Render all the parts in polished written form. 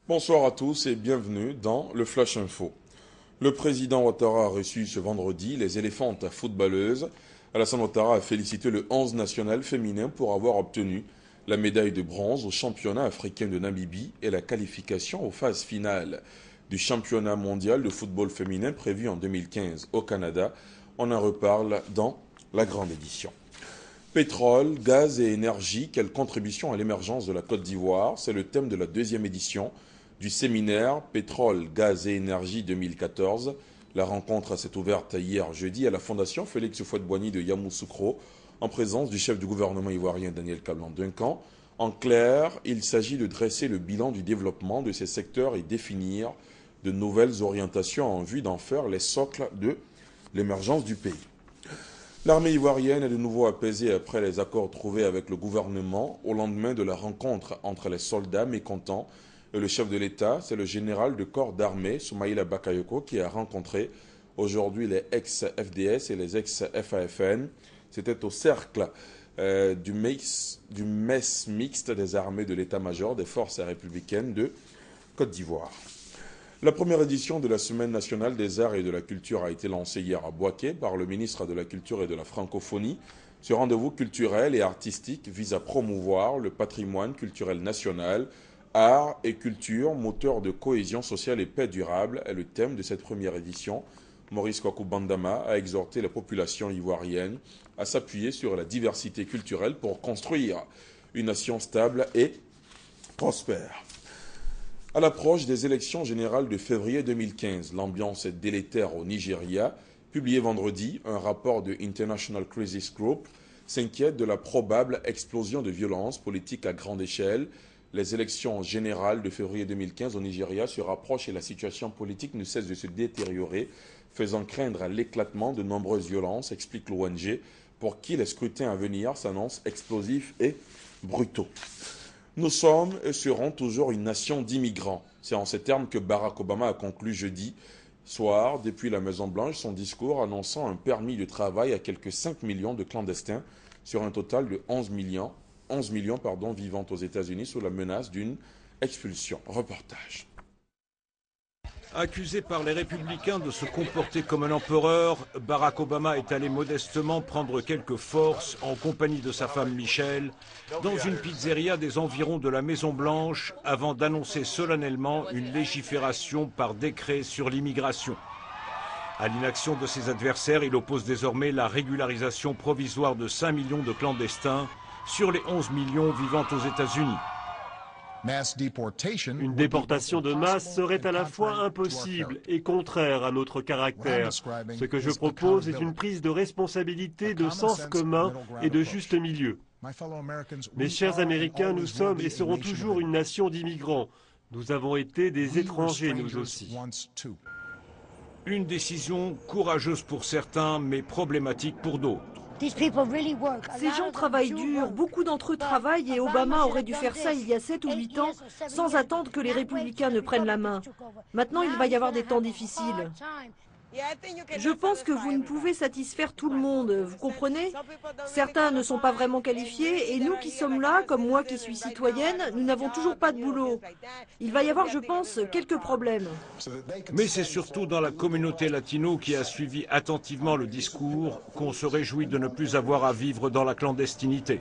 Bonsoir à tous et bienvenue dans le Flash Info. Le président Ouattara a reçu ce vendredi les éléphantes footballeuses. Alassane Ouattara a félicité le 11 national féminin pour avoir obtenu la médaille de bronze au championnat africain de Namibie et la qualification aux phases finales du championnat mondial de football féminin prévu en 2015 au Canada. On en reparle dans la grande édition. Pétrole, gaz et énergie, quelle contribution à l'émergence de la Côte d'Ivoire? C'est le thème de la deuxième édition du séminaire Pétrole, gaz et énergie 2014. La rencontre s'est ouverte hier jeudi à la Fondation Félix Houphouët-Boigny de Yamoussoukro en présence du chef du gouvernement ivoirien Daniel Kablan-Duncan. En clair, il s'agit de dresser le bilan du développement de ces secteurs et définir de nouvelles orientations en vue d'en faire les socles de l'émergence du pays. L'armée ivoirienne est de nouveau apaisée après les accords trouvés avec le gouvernement au lendemain de la rencontre entre les soldats mécontents et le chef de l'État. C'est le général de corps d'armée, Soumaïla Bakayoko, qui a rencontré aujourd'hui les ex-FDS et les ex-FAFN. C'était au cercle du mess mixte des armées de l'état-major des forces républicaines de Côte d'Ivoire. La première édition de la Semaine nationale des arts et de la culture a été lancée hier à Bouaké par le ministre de la Culture et de la Francophonie. Ce rendez-vous culturel et artistique vise à promouvoir le patrimoine culturel national. Art et culture, moteur de cohésion sociale et paix durable est le thème de cette première édition. Maurice Kwaku Bandama a exhorté la population ivoirienne à s'appuyer sur la diversité culturelle pour construire une nation stable et prospère. À l'approche des élections générales de février 2015, l'ambiance est délétère au Nigeria. Publié vendredi, un rapport de International Crisis Group s'inquiète de la probable explosion de violences politiques à grande échelle. Les élections générales de février 2015 au Nigeria se rapprochent et la situation politique ne cesse de se détériorer, faisant craindre l'éclatement de nombreuses violences, explique l'ONG, pour qui les scrutins à venir s'annoncent explosifs et brutaux. Nous sommes et serons toujours une nation d'immigrants. C'est en ces termes que Barack Obama a conclu jeudi soir, depuis la Maison-Blanche, son discours annonçant un permis de travail à quelques 5 millions de clandestins sur un total de 11 millions vivant aux États-Unis sous la menace d'une expulsion. Reportage. Accusé par les républicains de se comporter comme un empereur, Barack Obama est allé modestement prendre quelques forces en compagnie de sa femme Michelle dans une pizzeria des environs de la Maison-Blanche avant d'annoncer solennellement une légifération par décret sur l'immigration. À l'inaction de ses adversaires, il oppose désormais la régularisation provisoire de 5 millions de clandestins sur les 11 millions vivant aux États-Unis. Une déportation de masse serait à la fois impossible et contraire à notre caractère. Ce que je propose est une prise de responsabilité, de sens commun et de juste milieu. Mes chers Américains, nous sommes et serons toujours une nation d'immigrants. Nous avons été des étrangers, nous aussi. Une décision courageuse pour certains, mais problématique pour d'autres. Ces gens travaillent dur, beaucoup d'entre eux travaillent et Obama aurait dû faire ça il y a 7 ou 8 ans sans attendre que les républicains ne prennent la main. Maintenant, il va y avoir des temps difficiles. Je pense que vous ne pouvez satisfaire tout le monde, vous comprenez? Certains ne sont pas vraiment qualifiés et nous qui sommes là, comme moi qui suis citoyenne, nous n'avons toujours pas de boulot. Il va y avoir, je pense, quelques problèmes. Mais c'est surtout dans la communauté latino qui a suivi attentivement le discours qu'on se réjouit de ne plus avoir à vivre dans la clandestinité.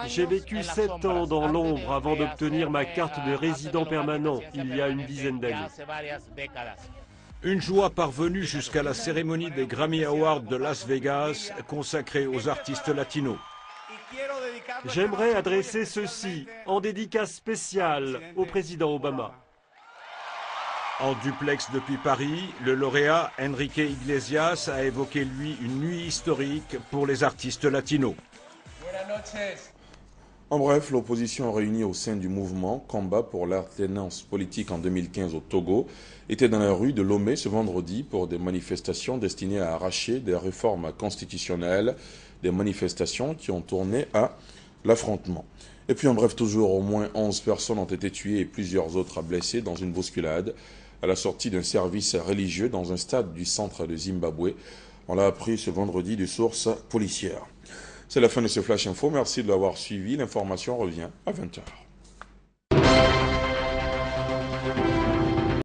J'ai vécu 7 ans dans l'ombre avant d'obtenir ma carte de résident permanent il y a une dizaine d'années. Une joie parvenue jusqu'à la cérémonie des Grammy Awards de Las Vegas consacrée aux artistes latinos. J'aimerais adresser ceci en dédicace spéciale au président Obama. En duplex depuis Paris, le lauréat Enrique Iglesias a évoqué, lui, une nuit historique pour les artistes latinos. En bref, l'opposition réunie au sein du mouvement Combat pour l'alternance politique en 2015 au Togo était dans la rue de Lomé ce vendredi pour des manifestations destinées à arracher des réformes constitutionnelles, des manifestations qui ont tourné à l'affrontement. Et puis en bref, toujours au moins 11 personnes ont été tuées et plusieurs autres blessées dans une bousculade à la sortie d'un service religieux dans un stade du centre de Zimbabwe. On l'a appris ce vendredi de sources policières. C'est la fin de ce Flash Info. Merci de l'avoir suivi. L'information revient à 20h.